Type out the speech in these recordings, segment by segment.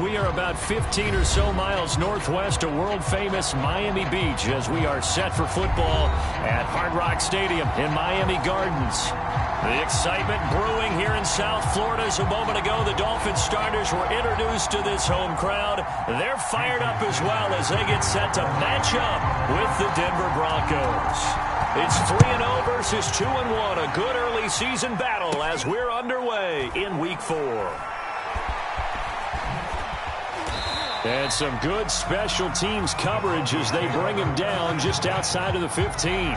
We are about 15 or so miles northwest of world-famous Miami Beach as we are set for football at Hard Rock Stadium in Miami Gardens. The excitement brewing here in South Florida as a moment ago the Dolphins starters were introduced to this home crowd. They're fired up as well as they get set to match up with the Denver Broncos. It's 3-0 versus 2-1, a good early season battle as we're underway in Week 4. And some good special teams coverage as they bring him down just outside of the 15.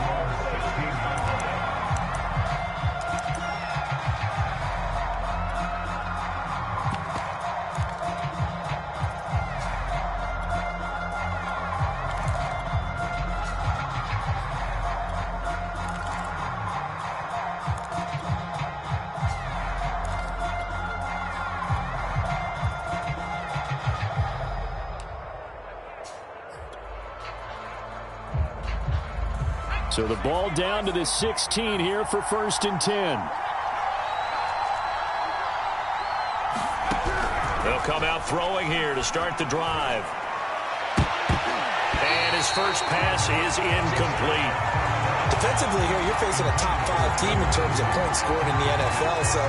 So the ball down to the 16 here for 1st and 10. They'll come out throwing here to start the drive. And his first pass is incomplete. Defensively here, you're facing a top 5 team in terms of points scored in the NFL. So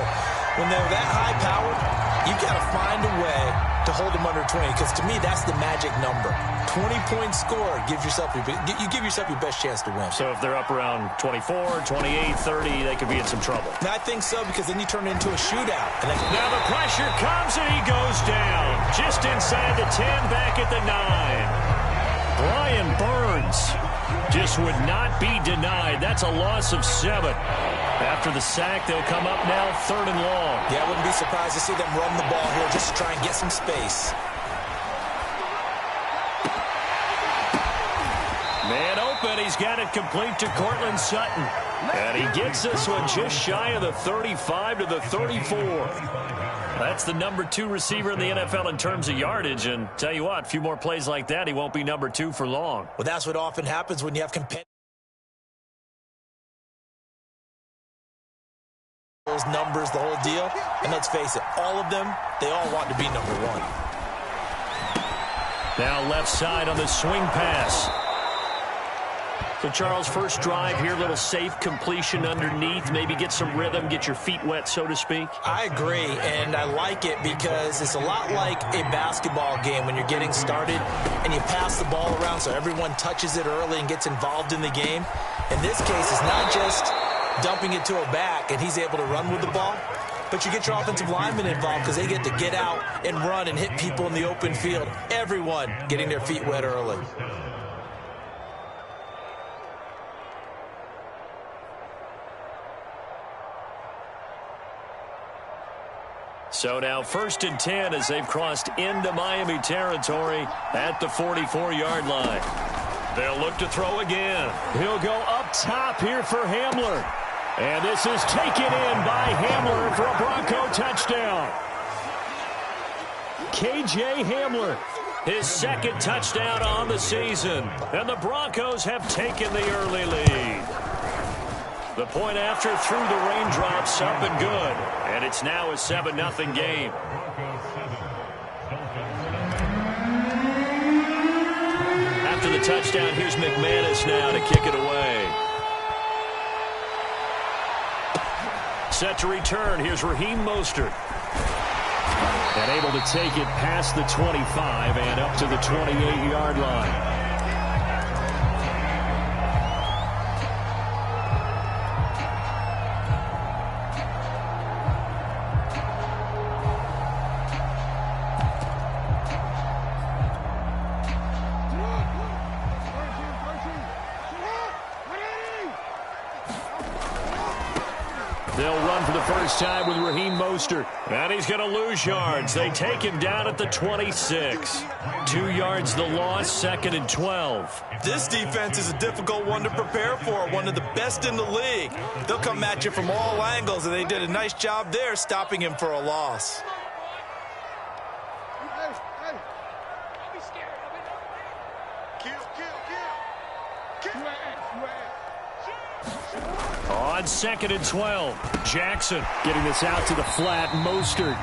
when they're that high powered, you've got to find a way to hold them under 20, because to me that's the magic number. 20 points scored gives yourself you give yourself your best chance to win. So if they're up around 24, 28, 30, they could be in some trouble. Now, I think so, because then you turn it into a shootout. And now the pressure comes and he goes down just inside the 10, back at the 9. Brian Burns just would not be denied. That's a loss of 7. After the sack, they'll come up now 3rd and long. Yeah, I wouldn't be surprised to see them run the ball here just to try and get some space. Man open, he's got it complete to Cortland Sutton. And he gets this one just shy of the 35 to the 34. That's the number 2 receiver in the NFL in terms of yardage. And tell you what, a few more plays like that, he won't be number 2 for long. Well, that's what often happens when you have those numbers, the whole deal. And let's face it, all of them, they all want to be number 1. Now left side on the swing pass. So, Charles, first drive here, little safe completion underneath. Maybe get some rhythm, get your feet wet, so to speak. I agree, and I like it because it's a lot like a basketball game when you're getting started and you pass the ball around so everyone touches it early and gets involved in the game. In this case, it's not just dumping it to a back and he's able to run with the ball, but you get your offensive linemen involved because they get to get out and run and hit people in the open field. Everyone getting their feet wet early. So now 1st and 10 as they've crossed into Miami territory at the 44-yard line. They'll look to throw again. He'll go up top here for Hamler. And this is taken in by Hamler for a Bronco touchdown. KJ Hamler, his 2nd touchdown on the season. And the Broncos have taken the early lead. The point after through the raindrops, up and good. And it's now a 7-0 game. After the touchdown, here's McManus now to kick it away. Set to return, here's Raheem Mostert. And able to take it past the 25 and up to the 28-yard line. They'll run for the first time with Raheem Mostert. And he's going to lose yards. They take him down at the 26. 2 yards the loss, 2nd and 12. This defense is a difficult one to prepare for, one of the best in the league. They'll come at you from all angles, and they did a nice job there stopping him for a loss. On 2nd and 12, Jackson getting this out to the flat. Mostert.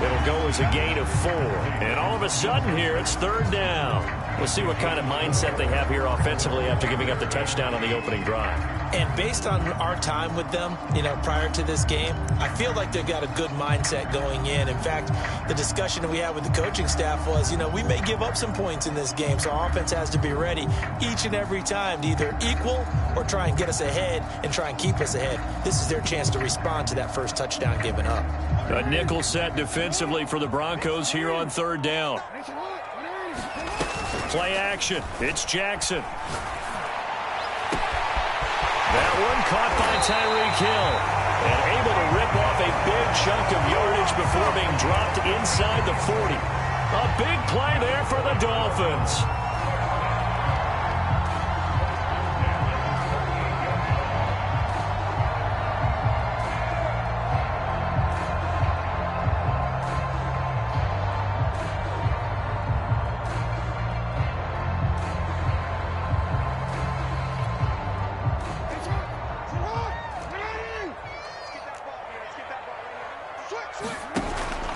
It'll will go as a gain of 4. And all of a sudden here, it's third down. We'll see what kind of mindset they have here offensively after giving up the touchdown on the opening drive. And based on our time with them, prior to this game, I feel like they've got a good mindset going in. In fact, the discussion that we had with the coaching staff was, we may give up some points in this game, so our offense has to be ready each and every time to either equal or try and get us ahead and try and keep us ahead. This is their chance to respond to that first touchdown given up. A nickel set defensively for the Broncos here on third down. Play action. It's Jackson. That one caught by Tyreek Hill and able to rip off a big chunk of yardage before being dropped inside the 40. A big play there for the Dolphins.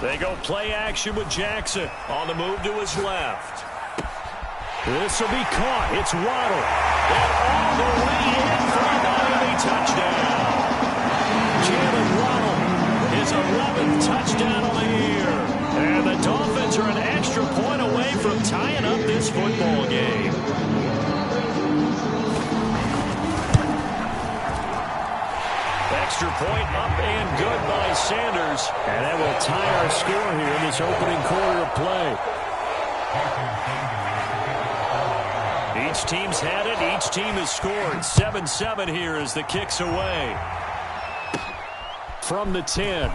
They go play action with Jackson on the move to his left. This will be caught. It's Waddle. And all the way in for a Miami touchdown. Jalen Waddle, his 11th touchdown of the year. And the Dolphins are an extra point away from tying up this football game. Extra point up and good by Sanders. And that will tie our score here in this opening quarter of play. Each team's had it. Each team has scored. 7-7 here as the kick's away. From the 10.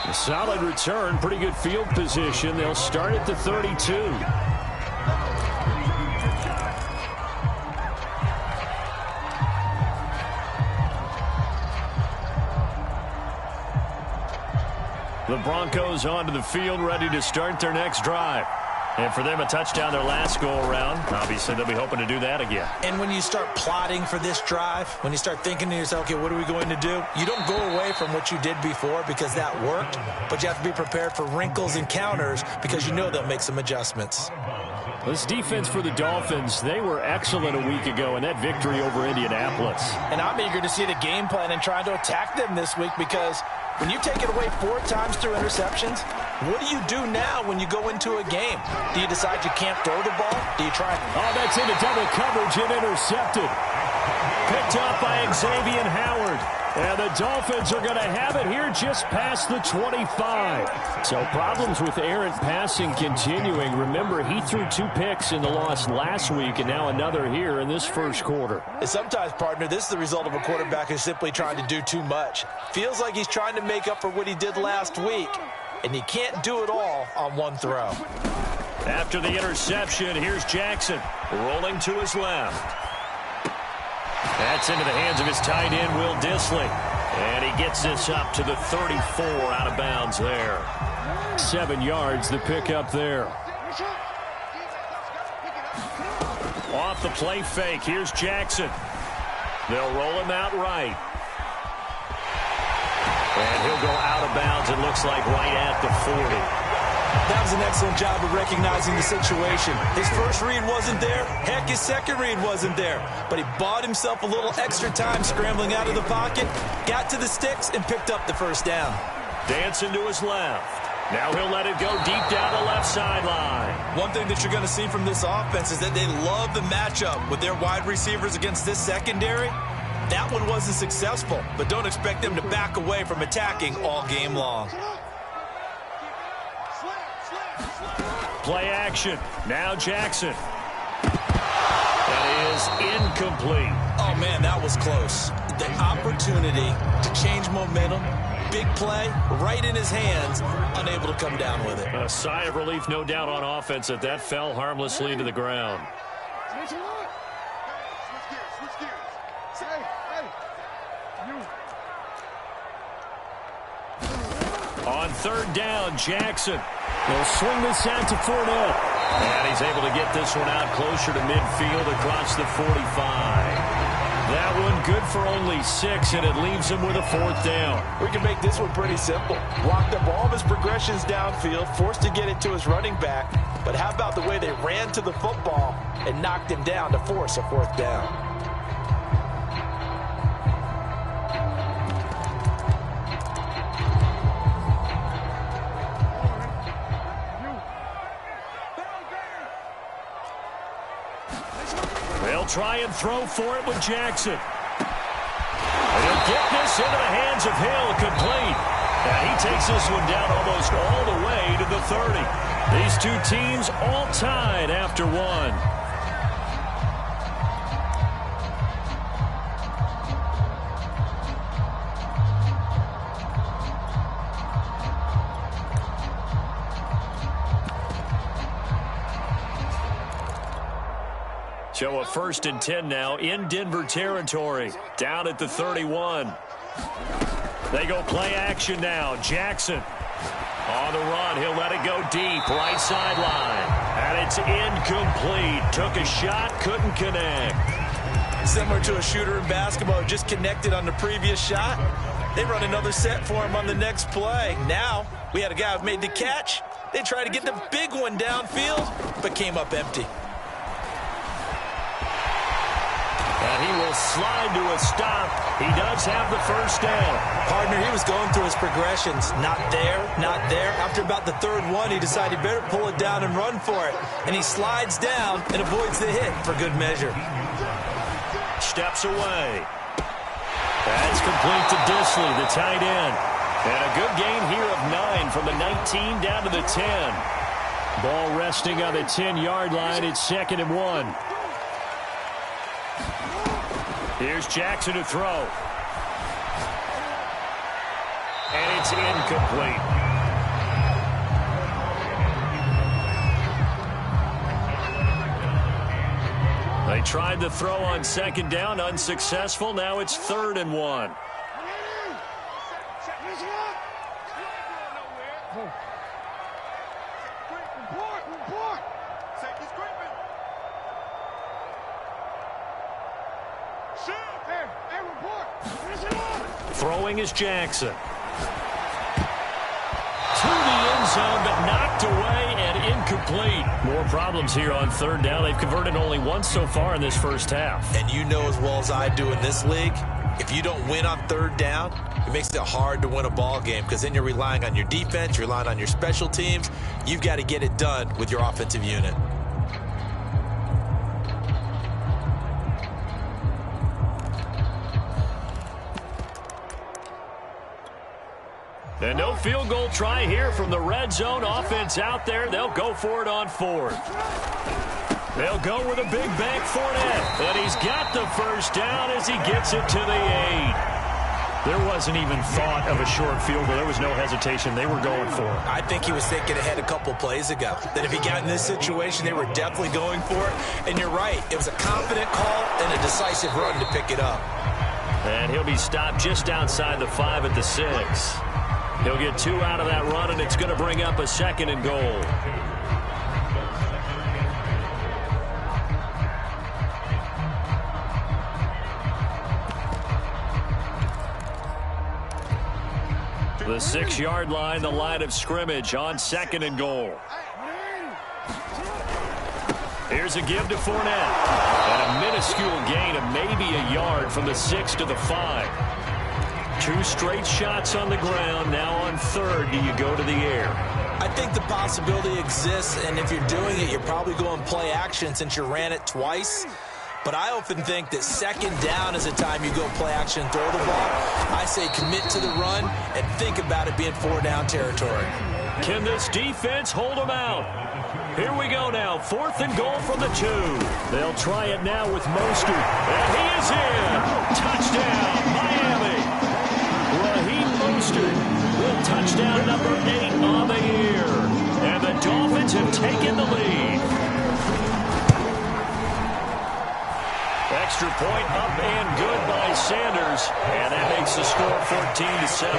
A solid return. Pretty good field position. They'll start at the 32. The Broncos onto the field, ready to start their next drive. And for them, a touchdown their last go-around. Obviously, they'll be hoping to do that again. And when you start plotting for this drive, when you start thinking to yourself, okay, what are we going to do? You don't go away from what you did before because that worked, but you have to be prepared for wrinkles and counters because you know they'll make some adjustments. This defense for the Dolphins, they were excellent a week ago in that victory over Indianapolis. And I'm eager to see the game plan and trying to attack them this week because when you take it away 4 times through interceptions, what do you do now when you go into a game? Do you decide you can't throw the ball? Do you try? Oh, that's into double coverage and intercepted. Picked up by Xavier Howard. And the Dolphins are going to have it here just past the 25. So problems with errant passing continuing. Remember, he threw 2 picks in the loss last week and now another here in this first quarter. And sometimes, partner, this is the result of a quarterback who's simply trying to do too much. Feels like he's trying to make up for what he did last week, and he can't do it all on one throw. After the interception, here's Jackson rolling to his left. That's into the hands of his tight end, Will Dissly. And he gets this up to the 34 out of bounds there. 7 yards, the pickup there. Off the play fake, here's Jackson. They'll roll him out right. And he'll go out of bounds, it looks like right at the 40. That was an excellent job of recognizing the situation. His first read wasn't there. Heck, his second read wasn't there. But he bought himself a little extra time scrambling out of the pocket, got to the sticks, and picked up the first down. Dancing to his left. Now he'll let it go deep down the left sideline. One thing that you're going to see from this offense is that they love the matchup with their wide receivers against this secondary. That one wasn't successful, but don't expect them to back away from attacking all game long. Play action. Now Jackson. That is incomplete. Oh, man, that was close. The opportunity to change momentum, big play, right in his hands, unable to come down with it. A sigh of relief, no doubt, on offense that fell harmlessly to the ground. On third down, Jackson. They'll swing this out to Fournette. And he's able to get this one out closer to midfield across the 45. That one good for only 6, and it leaves him with a 4th down. We can make this one pretty simple. Blocked up all of his progressions downfield, forced to get it to his running back. But how about the way they ran to the football and knocked him down to force a 4th down? They'll try and throw for it with Jackson. He'll get this into the hands of Hill, complete. And he takes this one down almost all the way to the 30. These two teams all tied after one. So a 1st and 10 now in Denver territory. Down at the 31. They go play action now. Jackson on the run. He'll let it go deep. Right sideline. And it's incomplete. Took a shot. Couldn't connect. Similar to a shooter in basketball who just connected on the previous shot. They run another set for him on the next play. Now we had a guy who made the catch. They tried to get the big one downfield, but came up empty. And he will slide to a stop. He does have the 1st down. Partner, he was going through his progressions. Not there, not there. After about the 3rd one, he decided he better pull it down and run for it. And he slides down and avoids the hit for good measure. Steps away. That's complete to Disley, the tight end. And a good gain here of 9 from the 19 down to the 10. Ball resting on the 10-yard line. It's 2nd and 1. Here's Jackson to throw. And it's incomplete. They tried the throw on 2nd down, unsuccessful. Now it's 3rd and 1. Throwing is Jackson. To the end zone, but knocked away and incomplete. More problems here on 3rd down. They've converted only once so far in this first half. And you know as well as I do in this league, if you don't win on 3rd down, it makes it hard to win a ball game because then you're relying on your defense, you're relying on your special teams. You've got to get it done with your offensive unit. And no field goal try here from the red zone. Offense out there. They'll go for it on 4th. They'll go with a big bank Fournette. And he's got the 1st down as he gets it to the 8. There wasn't even thought of a short field goal. There was no hesitation. They were going for it. I think he was thinking ahead a couple plays ago. That if he got in this situation, they were definitely going for it. And you're right. It was a confident call and a decisive run to pick it up. And he'll be stopped just outside the 5 at the 6. He'll get 2 out of that run, and it's going to bring up a 2nd and goal. The 6-yard line, the line of scrimmage on 2nd and goal. Here's a give to Fournette. And a minuscule gain of maybe a yard from the 6 to the 5. 2 straight shots on the ground. Now on 3rd, do you go to the air? I think the possibility exists, and if you're doing it, you're probably going play action since you ran it twice. But I often think that 2nd down is the time you go play action and throw the ball. I say commit to the run and think about it being 4-down territory. Can this defense hold them out? Here we go now. 4th and goal from the 2. They'll try it now with Mostert. And he is in. Touchdown, Miami. Mostert with touchdown number 8 on the year. And the Dolphins have taken the lead. Extra point up and good by Sanders. And that makes the score 14-7.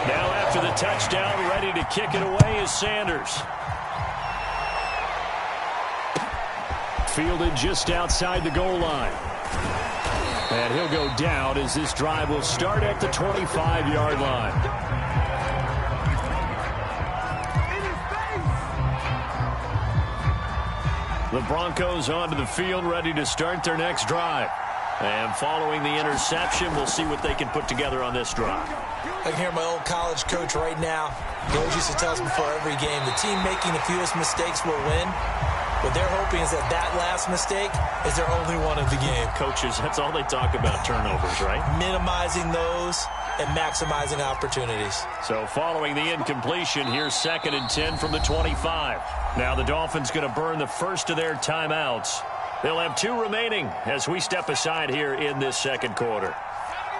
Now after the touchdown, ready to kick it away is Sanders. Fielded just outside the goal line. And he'll go down as this drive will start at the 25-yard line. The Broncos onto the field, ready to start their next drive. And following the interception, we'll see what they can put together on this drive. I can hear my old college coach right now. He always used to tell us before every game, the team making the fewest mistakes will win. What they're hoping is that last mistake is their only one of the game. Coaches, that's all they talk about, turnovers, right? Minimizing those and maximizing opportunities. So following the incompletion, here's 2nd and 10 from the 25. Now the Dolphins going to burn the first of their timeouts. They'll have 2 remaining as we step aside here in this second quarter.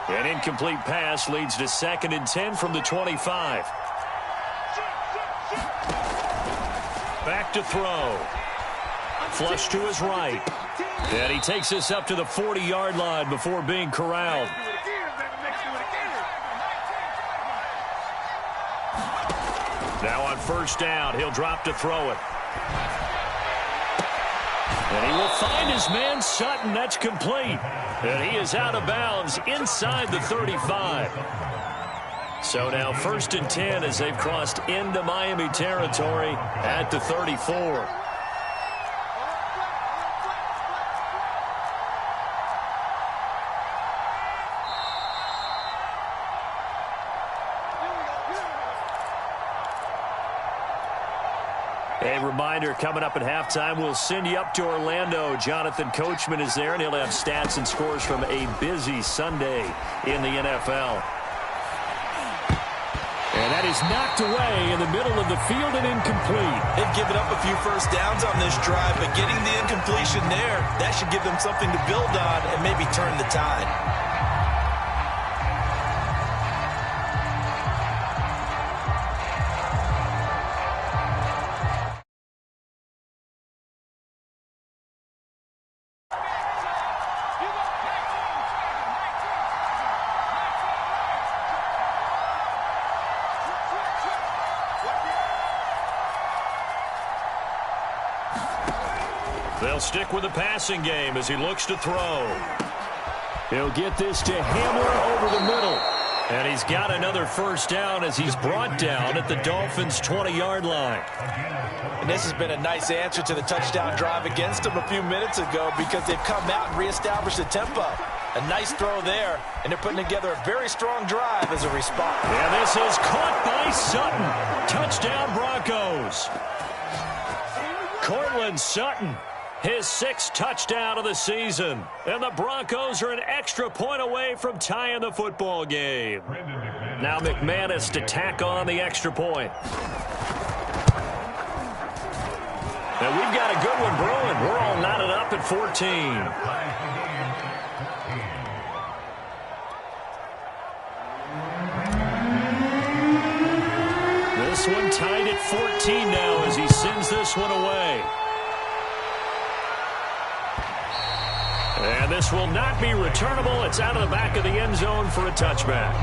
An incomplete pass leads to 2nd and 10 from the 25. Back to throw. Flush to his right. And he takes us up to the 40-yard line before being corralled. Now on first down, he'll drop to throw it. And he will find his man Sutton. That's complete. And he is out of bounds inside the 35. So now 1st and 10 as they've crossed into Miami territory at the 34. A reminder, coming up at halftime, we'll send you up to Orlando. Jonathan Coachman is there, and he'll have stats and scores from a busy Sunday in the NFL. And that is knocked away in the middle of the field and incomplete. They've given up a few first downs on this drive, but getting the incompletion there, that should give them something to build on and maybe turn the tide. They'll stick with the passing game as he looks to throw. He'll get this to Hamler over the middle. And he's got another first down as he's brought down at the Dolphins' 20-yard line. And this has been a nice answer to the touchdown drive against them a few minutes ago because they've come out and reestablished the tempo. A nice throw there, and they're putting together a very strong drive as a response. And this is caught by Sutton. Touchdown Broncos. Cortland Sutton, his 6th touchdown of the season. And the Broncos are an extra point away from tying the football game. Now McManus to tack on the extra point. And we've got a good one brewing. We're all knotted up at 14. This one tied at 14 now as he sends this one away. And this will not be returnable. It's out of the back of the end zone for a touchback.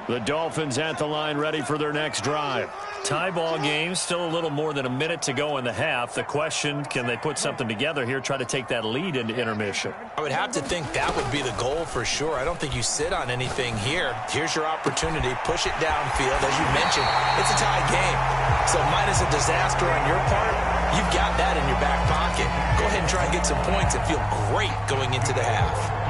The Dolphins at the line ready for their next drive. Tie ball game, still a little more than a minute to go in the half. The question, can they put something together here, try to take that lead into intermission? I would have to think that would be the goal for sure. I don't think you sit on anything here. Here's your opportunity. Push it downfield. As you mentioned, it's a tie game. So minus a disaster on your part, you've got that in your back pocket. Go ahead and try and get some points and feel great going into the half.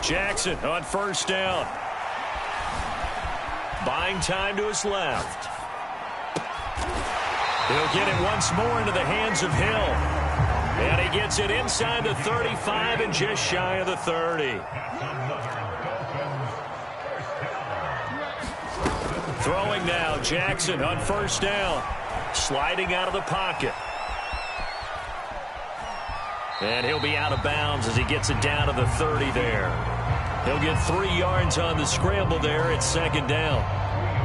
Jackson on first down. Buying time to his left. He'll get it once more into the hands of Hill. And he gets it inside the 35 and just shy of the 30. Throwing now, Jackson on first down. Sliding out of the pocket. And he'll be out of bounds as he gets it down to the 30 there. He'll get 3 yards on the scramble there. It's second down.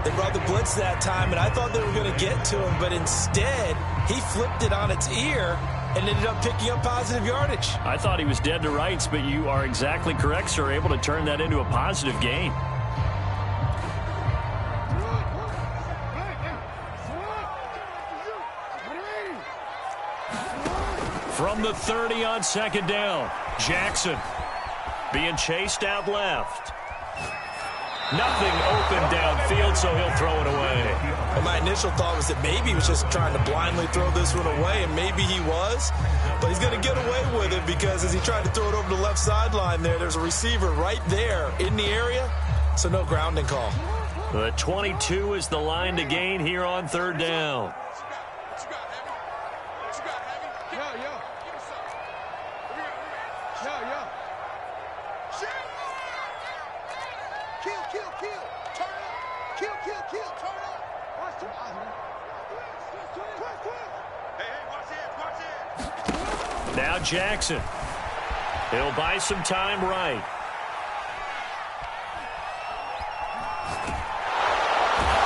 They brought the blitz that time, and I thought they were going to get to him, but instead he flipped it on its ear and ended up picking up positive yardage. I thought he was dead to rights, but you are exactly correct, sir. Able to turn that into a positive gain. From the 30 on second down, Jackson being chased out left. Nothing open downfield, so he'll throw it away. And my initial thought was that maybe he was just trying to blindly throw this one away, and maybe he was. But he's going to get away with it because as he tried to throw it over the left sideline there's a receiver right there in the area, so no grounding call. The 22 is the line to gain here on third down. Now Jackson. He'll buy some time right.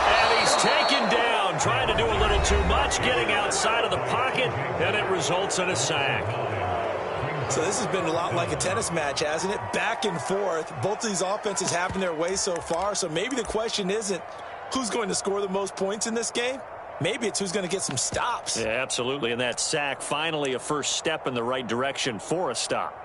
And he's taken down, trying to do a little too much, getting outside of the pocket, and it results in a sack. So this has been a lot like a tennis match, hasn't it? Back and forth. Both of these offenses having their way so far, so maybe the question isn't who's going to score the most points in this game. Maybe it's who's going to get some stops. Yeah, absolutely. And that sack, finally a first step in the right direction for a stop.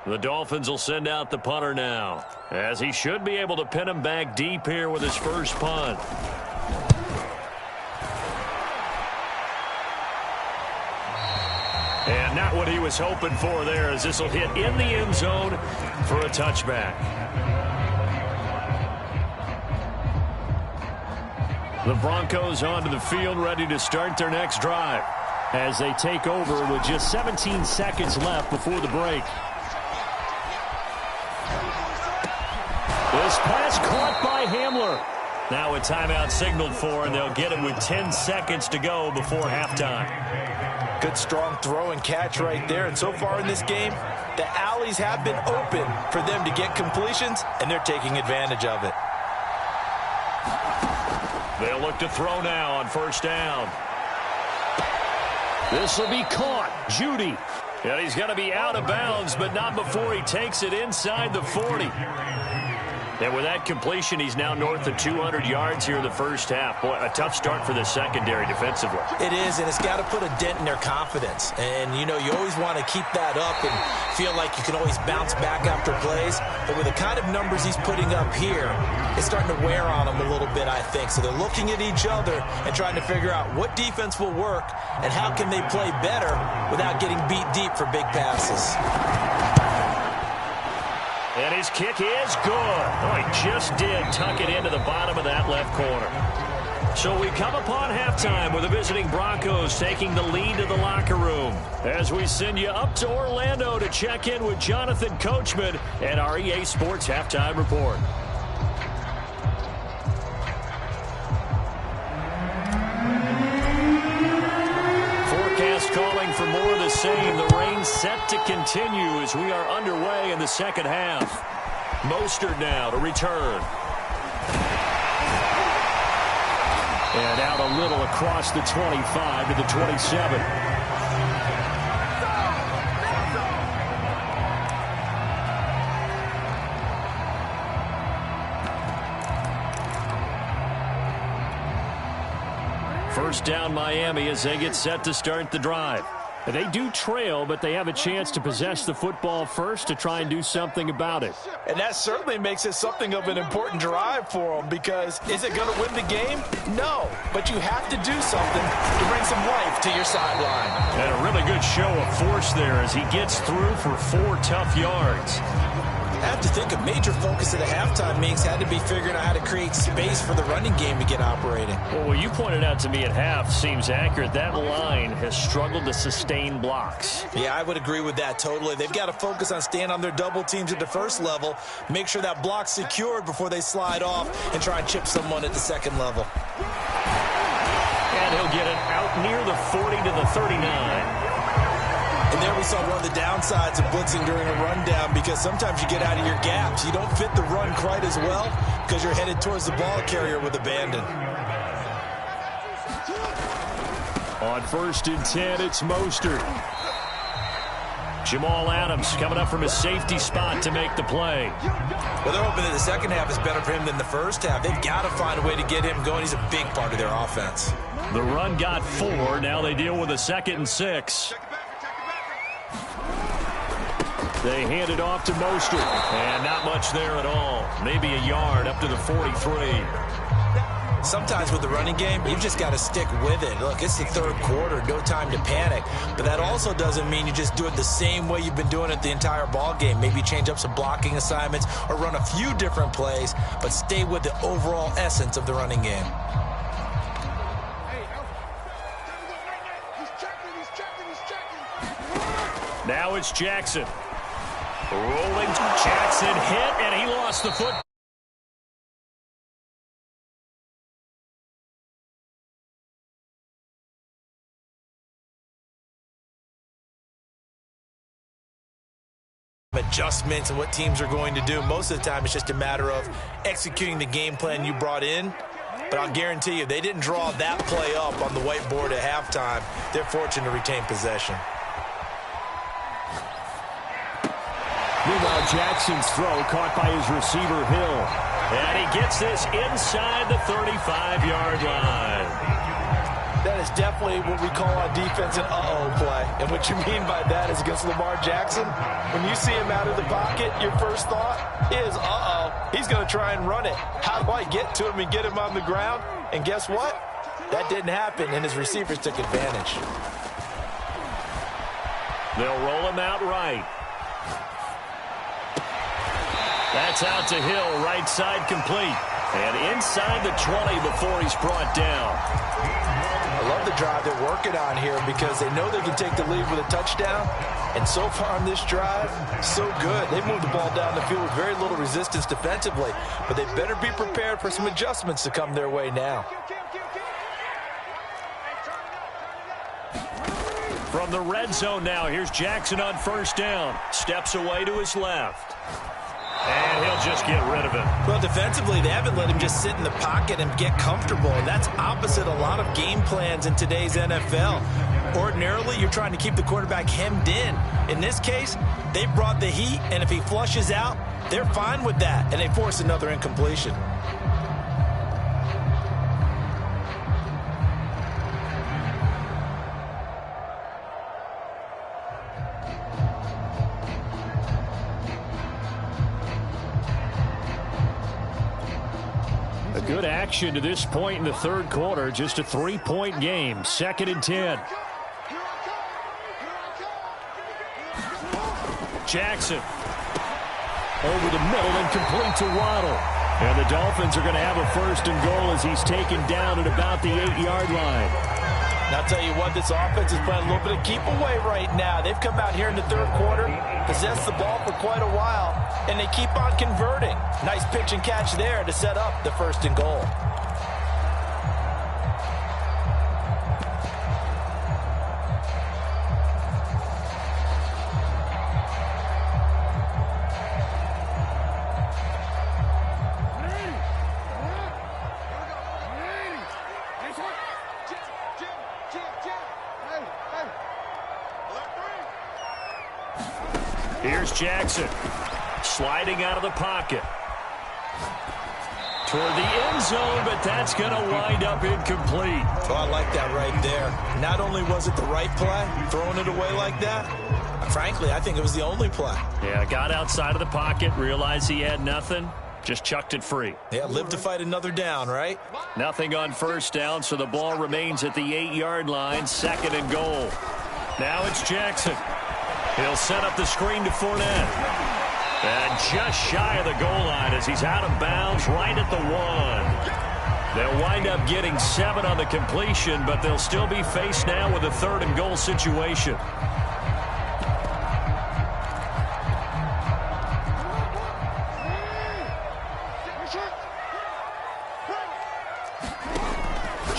The Dolphins will send out the punter now, as he should be able to pin him back deep here with his first punt. And not what he was hoping for there, as this will hit in the end zone for a touchback. The Broncos onto the field, ready to start their next drive, as they take over with just 17 seconds left before the break. This pass caught by Hamler. Now a timeout signaled for, and they'll get it with 10 seconds to go before halftime. Good strong throw and catch right there. And so far in this game, the alleys have been open for them to get completions, and they're taking advantage of it. They'll look to throw now on first down. This will be caught. Judy. And he's going to be out of bounds, but not before he takes it inside the 40. And with that completion, he's now north of 200 yards here in the first half. Boy, a tough start for the secondary defensively. It is, and it's got to put a dent in their confidence. And, you know, you always want to keep that up and feel like you can always bounce back after plays. But with the kind of numbers he's putting up here, it's starting to wear on them a little bit, I think. So they're looking at each other and trying to figure out what defense will work and how can they play better without getting beat deep for big passes. And his kick is good. Oh, he just did tuck it into the bottom of that left corner. So we come upon halftime with the visiting Broncos taking the lead to the locker room, as we send you up to Orlando to check in with Jonathan Coachman and our EA Sports Halftime Report. Forecast calling for more of the same. The rain set to continue as we are underway in the second half. Mostert now to return. And out a little across the 25 to the 27. First down Miami as they get set to start the drive. They do trail, but they have a chance to possess the football first to try and do something about it. And that certainly makes it something of an important drive for them, because is it going to win the game? No, but you have to do something to bring some life to your sideline. And a really good show of force there as he gets through for 4 tough yards. I have to think a major focus of the halftime meetings had to be figuring out how to create space for the running game to get operating. Well, what you pointed out to me at half seems accurate. That line has struggled to sustain blocks. Yeah, I would agree with that totally. They've got to focus on staying on their double teams at the first level, make sure that block's secured before they slide off and try and chip someone at the second level. And he'll get it out near the 40 to the 39. And there we saw one of the downsides of blitzing during a rundown, because sometimes you get out of your gaps. You don't fit the run quite as well because you're headed towards the ball carrier with abandon. On 1st and 10, it's Mostert. Jamal Adams coming up from his safety spot to make the play. Well, they're hoping that the second half is better for him than the first half. They've got to find a way to get him going. He's a big part of their offense. The run got 4. Now they deal with a 2nd and 6. They hand it off to Mostert, and not much there at all. Maybe a yard up to the 43. Sometimes with the running game, you've just got to stick with it. Look, it's the third quarter, no time to panic. But that also doesn't mean you just do it the same way you've been doing it the entire ball game. Maybe change up some blocking assignments or run a few different plays, but stay with the overall essence of the running game. Now it's Jackson. Rolling, Jackson hit, and he lost the foot. Adjustments and what teams are going to do. Most of the time, it's just a matter of executing the game plan you brought in. But I'll guarantee you, they didn't draw that play up on the whiteboard at halftime. They're fortunate to retain possession. Meanwhile, Jackson's throw caught by his receiver, Hill. And he gets this inside the 35-yard line. That is definitely what we call on defense an uh-oh play. And what you mean by that is against Lamar Jackson, when you see him out of the pocket, your first thought is, uh-oh, he's going to try and run it. How do I get to him and get him on the ground? And guess what? That didn't happen, and his receivers took advantage. They'll roll him out right. That's out to Hill, right side complete. And inside the 20 before he's brought down. I love the drive they're working on here because they know they can take the lead with a touchdown. And so far on this drive, so good. They've moved the ball down the field with very little resistance defensively. But they better be prepared for some adjustments to come their way now. From the red zone now, here's Jackson on 1st down. Steps away to his left. And he'll just get rid of it. Well, defensively, they haven't let him just sit in the pocket and get comfortable. And that's opposite a lot of game plans in today's NFL. Ordinarily, you're trying to keep the quarterback hemmed in. In this case, they brought the heat, and if he flushes out, they're fine with that, and they force another incompletion. Good action to this point in the third quarter. Just a 3-point game. 2nd and 10. Jackson. Over the middle and complete to Waddle. And the Dolphins are going to have a 1st and goal as he's taken down at about the 8-yard line. And I'll tell you what, this offense is playing a little bit of keep away right now. They've come out here in the third quarter, possessed the ball for quite a while, and they keep on converting. Nice pitch and catch there to set up the 1st and goal. Here's Jackson, sliding out of the pocket. toward the end zone, but that's going to wind up incomplete. Oh, I like that right there. Not only was it the right play, throwing it away like that, frankly, I think it was the only play. Yeah, got outside of the pocket, realized he had nothing, just chucked it free. Yeah, live to fight another down, right? Nothing on first down, so the ball remains at the 8-yard line, 2nd and goal. Now it's Jackson. He'll set up the screen to Fournette. And just shy of the goal line as he's out of bounds right at the 1. They'll wind up getting 7 on the completion, but they'll still be faced now with a 3rd and goal situation.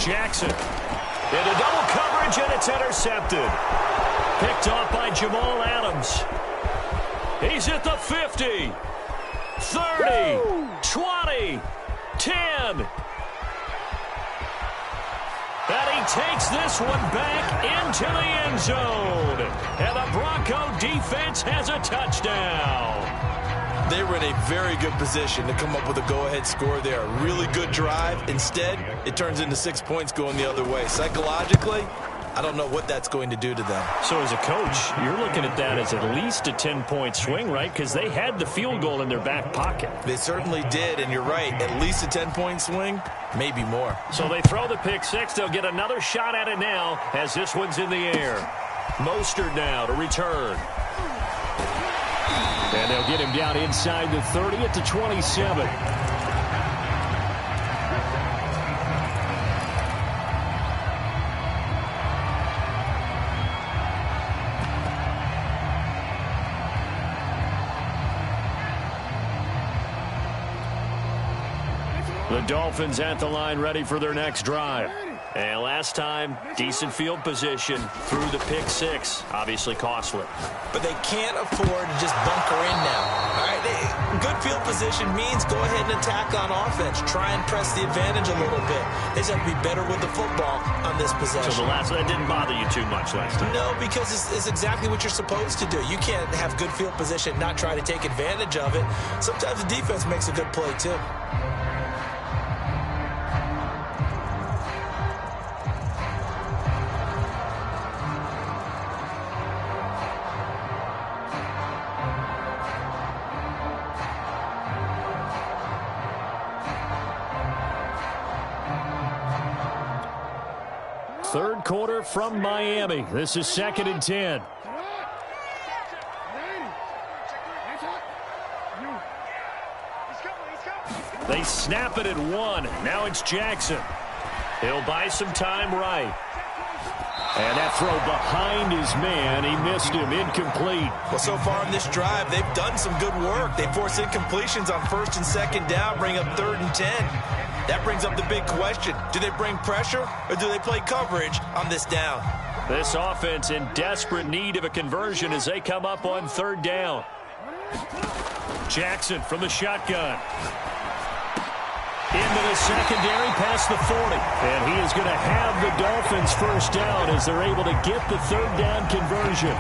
Jackson into double coverage, and it's intercepted. Picked off by Jamal Adams. He's at the 50, 30, 20, 10. And he takes this one back into the end zone. And the Bronco defense has a touchdown. They were in a very good position to come up with a go-ahead score there. A really good drive. Instead, it turns into 6 points going the other way. Psychologically, I don't know what that's going to do to them. So as a coach, you're looking at that as at least a 10-point swing, right? Because they had the field goal in their back pocket. They certainly did, and you're right. At least a 10-point swing, maybe more. So they throw the pick six. They'll get another shot at it now as this one's in the air. Mostert now to return. And they'll get him down inside the 30 at the 27. The Dolphins at the line ready for their next drive. And last time, decent field position through the pick six. Obviously costly. But they can't afford to just bunker in now. All right, good field position means go ahead and attack on offense. Try and press the advantage a little bit. They just have to be better with the football on this possession. So the last one, that didn't bother you too much last time? No, because it's exactly what you're supposed to do. You can't have good field position, not try to take advantage of it. Sometimes the defense makes a good play, too. Third quarter from Miami. This is 2nd and 10. They snap it at 1. Now it's Jackson. He'll buy some time right. And that throw behind his man. He missed him. Incomplete. Well, so far in this drive, they've done some good work. They force incompletions on 1st and 2nd down, bring up 3rd and 10. That brings up the big question. Do they bring pressure or do they play coverage on this down? This offense in desperate need of a conversion as they come up on 3rd down. Jackson from the shotgun. Into the secondary past the 40. And he is going to have the Dolphins first down as they're able to get the 3rd down conversion.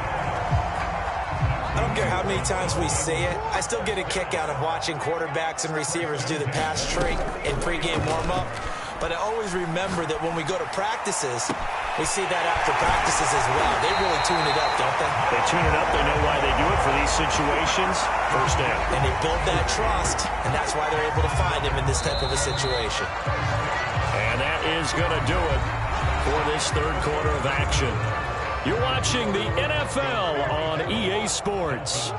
I don't care how many times we say it, I still get a kick out of watching quarterbacks and receivers do the pass tree in pregame warm-up. But I always remember that when we go to practices, we see that after practices as well. They really tune it up, don't they? They tune it up. They know why they do it for these situations. First down. And they build that trust, and that's why they're able to find him in this type of a situation. And that is going to do it for this 3rd quarter of action. You're watching the NFL on EA Sports.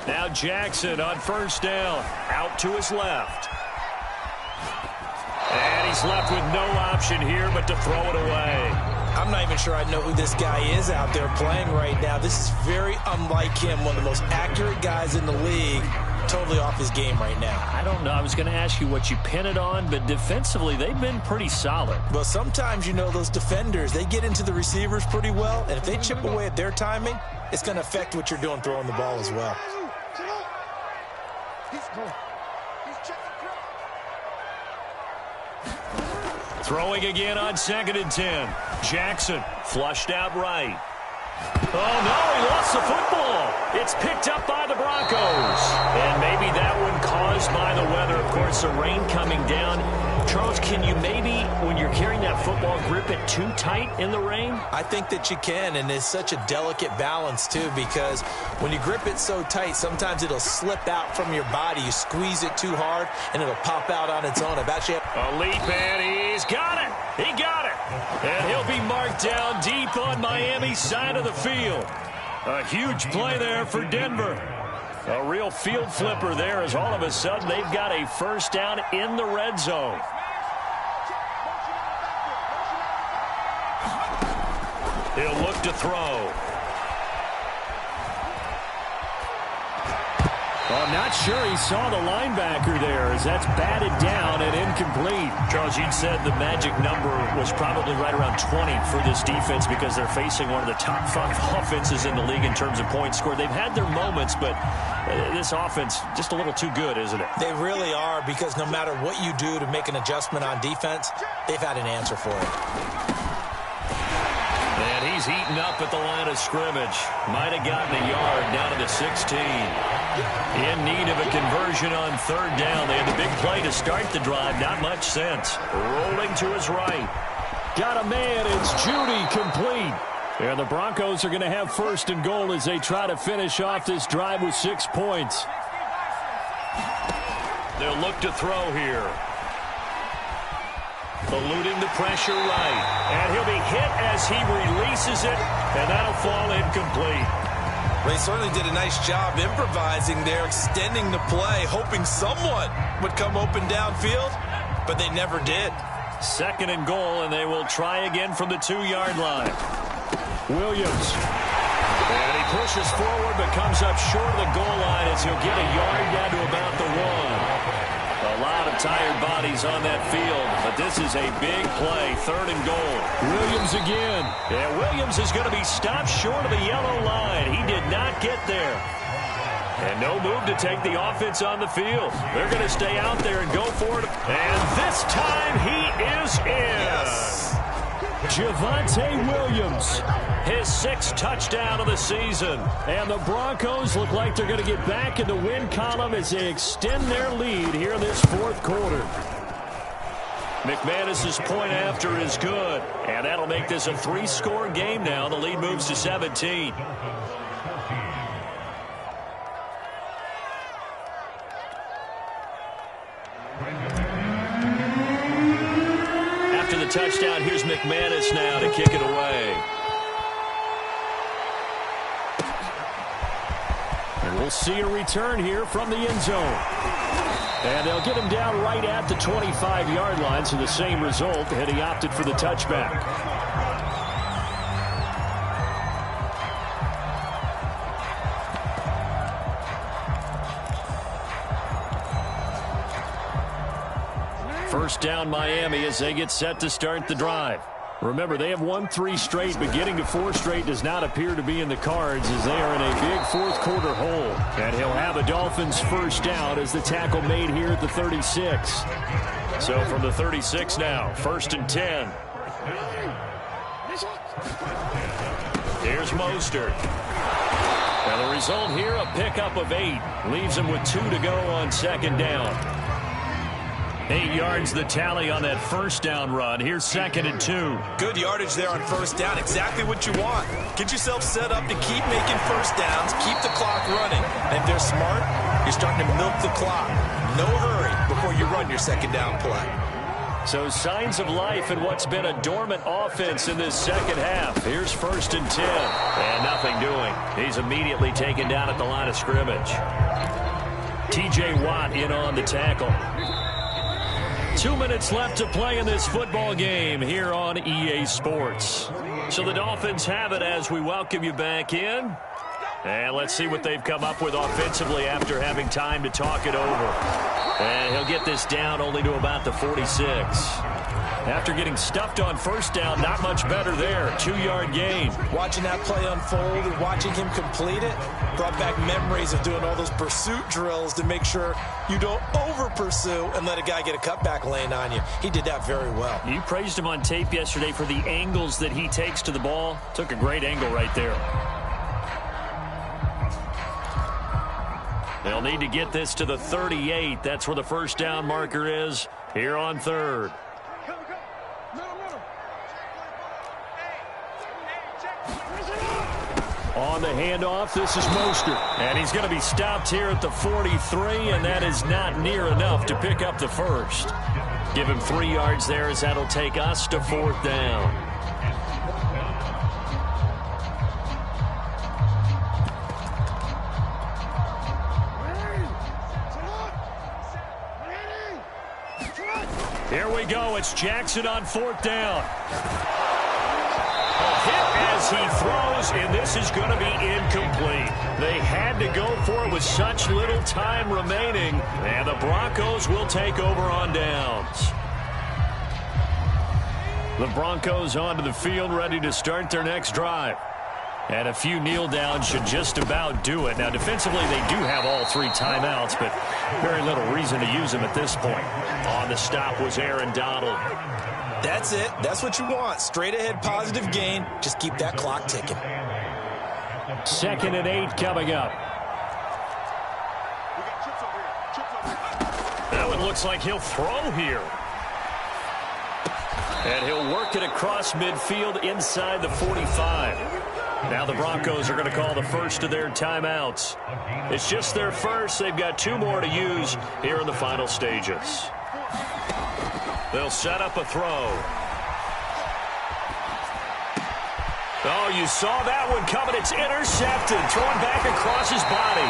Now Jackson on 1st down. Out to his left. And he's left with no option here but to throw it away. I'm not even sure I know who this guy is out there playing right now. This is very unlike him, one of the most accurate guys in the league. Totally off his game right now. I don't know. I was going to ask you what you pin it on, but defensively, they've been pretty solid. Well, sometimes, those defenders, they get into the receivers pretty well, and if they chip away at their timing, it's going to affect what you're doing throwing the ball as well. Throwing again on 2nd and 10. Jackson flushed out right. Oh, no, he lost the football. It's picked up by the Broncos. And maybe that one caused by the weather. Of course, the rain coming down. Charles, can you maybe, when you're carrying that football, grip it too tight in the rain? I think that you can, and it's such a delicate balance, too, because when you grip it so tight, sometimes it'll slip out from your body. You squeeze it too hard, and it'll pop out on its own. A leap, and he's got it. He got it. And he'll be marked down deep on Miami's side of the field. A huge play there for Denver. A real field flipper there as all of a sudden they've got a first down in the red zone. He'll look to throw. Well, I'm not sure he saw the linebacker there as that's batted down and incomplete. Charles, you'd said the magic number was probably right around 20 for this defense because they're facing one of the top 5 offenses in the league in terms of points scored. They've had their moments, but this offense just a little too good, isn't it? They really are, because no matter what you do to make an adjustment on defense, they've had an answer for it. And he's eaten up at the line of scrimmage. Might have gotten a yard down to the 16. In need of a conversion on third down. They had the big play to start the drive. Not much sense. Rolling to his right. Got a man. It's Judy, complete. And the Broncos are going to have first and goal as they try to finish off this drive with 6 points. They'll look to throw here. Eluding the pressure right. And he'll be hit as he releases it. And that'll fall incomplete. They certainly did a nice job improvising there, extending the play, hoping someone would come open downfield, but they never did. Second and goal, and they will try again from the 2-yard line. Williams. And he pushes forward, but comes up short of the goal line as he'll get a yard down to about the 1. A lot of tired bodies on that field, but this is a big play, third and goal. Williams again. And Williams is going to be stopped short of the yellow line. He did not get there. And no move to take the offense on the field. They're going to stay out there and go for it. And this time he is in. Yes. Javonte Williams, his 6th touchdown of the season. And the Broncos look like they're going to get back in the win column as they extend their lead here in this 4th quarter. McManus's point after is good. And that'll make this a 3-score game now. The lead moves to 17. After the touchdown, here's McManus now to kick it away. And we'll see a return here from the end zone. And they'll get him down right at the 25-yard line, so the same result, and he opted for the touchback. First down Miami as they get set to start the drive. Remember, they have won 3 straight, but getting to 4 straight does not appear to be in the cards as they are in a big 4th quarter hole. And he'll have a Dolphins first down as the tackle made here at the 36. So from the 36 now, 1st and 10. Here's Mostert. Now the result here, a pickup of 8. Leaves him with 2 to go on 2nd down. 8 yards the tally on that first down run. Here's 2nd and 2. Good yardage there on first down. Exactly what you want. Get yourself set up to keep making first downs. Keep the clock running. And if they're smart, you're starting to milk the clock. No hurry before you run your 2nd down play. So signs of life in what's been a dormant offense in this second half. Here's 1st and 10. And nothing doing. He's immediately taken down at the line of scrimmage. T.J. Watt in on the tackle. 2 minutes left to play in this football game here on EA Sports. So the Dolphins have it as we welcome you back in. And let's see what they've come up with offensively after having time to talk it over. And he'll get this down only to about the 46. After getting stuffed on first down, not much better there. 2-yard gain. Watching that play unfold and watching him complete it brought back memories of doing all those pursuit drills to make sure you don't over-pursue and let a guy get a cutback lane on you. He did that very well. You praised him on tape yesterday for the angles that he takes to the ball. Took a great angle right there. They'll need to get this to the 38. That's where the first down marker is here on third. On the handoff, this is Mostert. And he's going to be stopped here at the 43, and that is not near enough to pick up the first. Give him 3 yards there as that'll take us to 4th down. Here we go. It's Jackson on 4th down. A hit as he throws, and this is going to be incomplete. They had to go for it with such little time remaining, and the Broncos will take over on downs. The Broncos onto the field, ready to start their next drive. And a few kneel downs should just about do it. Now, defensively, they do have all 3 timeouts, but very little reason to use them at this point. On the stop was Aaron Donald. That's it. That's what you want. Straight ahead positive gain. Just keep that clock ticking. 2nd and 8 coming up. That one looks like he'll throw here. And he'll work it across midfield inside the 45. Now the Broncos are going to call the first of their timeouts. It's just their first. They've got 2 more to use here in the final stages. They'll set up a throw. Oh, you saw that one coming. It's intercepted. Thrown back across his body.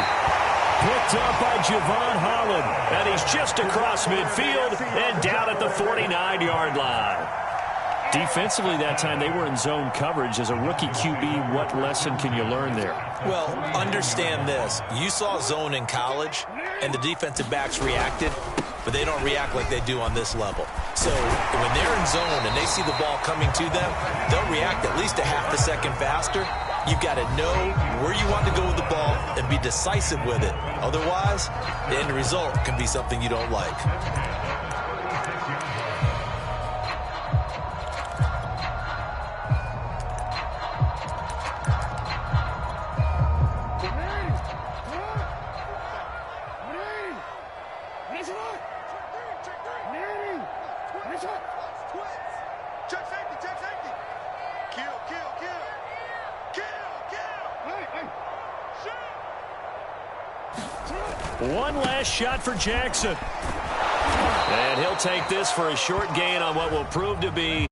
Picked up by Javon Holland. And he's just across midfield and down at the 49-yard line. Defensively that time, they were in zone coverage. As a rookie QB, what lesson can you learn there? Well, understand this. You saw zone in college, and the defensive backs reacted, but they don't react like they do on this level. So when they're in zone and they see the ball coming to them, they'll react at least a half a second faster. You've got to know where you want to go with the ball and be decisive with it. Otherwise, the end result can be something you don't like. One last shot for Jackson. And he'll take this for a short gain on what will prove to be